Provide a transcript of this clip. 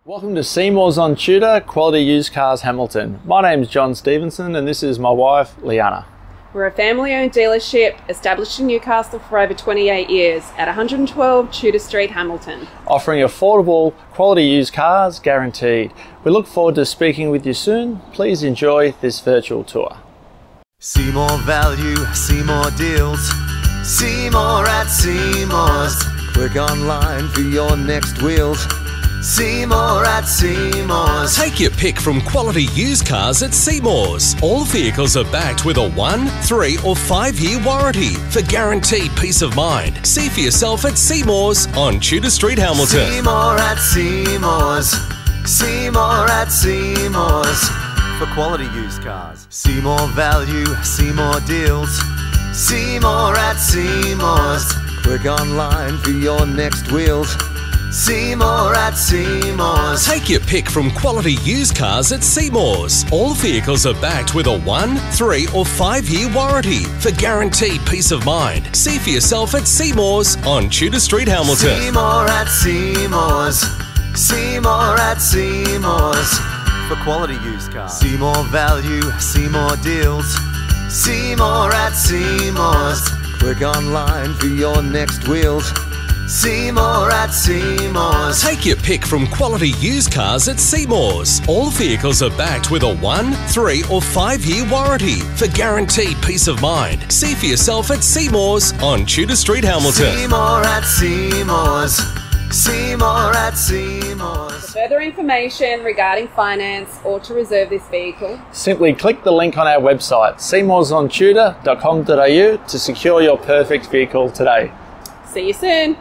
Welcome to Seymour's on Tudor, Quality Used Cars Hamilton. My name's John Stevenson and this is my wife, Leanna. We're a family-owned dealership established in Newcastle for over 28 years at 112 Tudor Street, Hamilton. Offering affordable, quality used cars guaranteed. We look forward to speaking with you soon. Please enjoy this virtual tour. See more value, see more deals. See more at Seymour's. Click online for your next wheels. See more at Seymour's. Take your pick from quality used cars at Seymour's. All vehicles are backed with a 1, 3 or 5 year warranty for guaranteed peace of mind. See for yourself at Seymour's on Tudor Street, Hamilton. See more at Seymour's. See more at Seymour's. For quality used cars. See more value, see more deals. See more at Seymour's. Click online for your next wheels. See more at Seymour's. Take your pick from quality used cars at Seymour's. All vehicles are backed with a 1, 3 or 5 year warranty for guaranteed peace of mind. See for yourself at Seymour's on Tudor Street, Hamilton. See more at Seymour's. See more at Seymour's. For quality used cars. See more value, see more deals. See more at Seymour's. Click online for your next wheels. See more at Seymour's. Take your pick from quality used cars at Seymour's. All vehicles are backed with a 1, 3 or 5 year warranty for guaranteed peace of mind. See for yourself at Seymour's on Tudor Street, Hamilton. See more at Seymour's. See more at Seymour's. For further information regarding finance or to reserve this vehicle, Simply click the link on our website, seymoursontudor.com.au, to secure your perfect vehicle today. see you soon.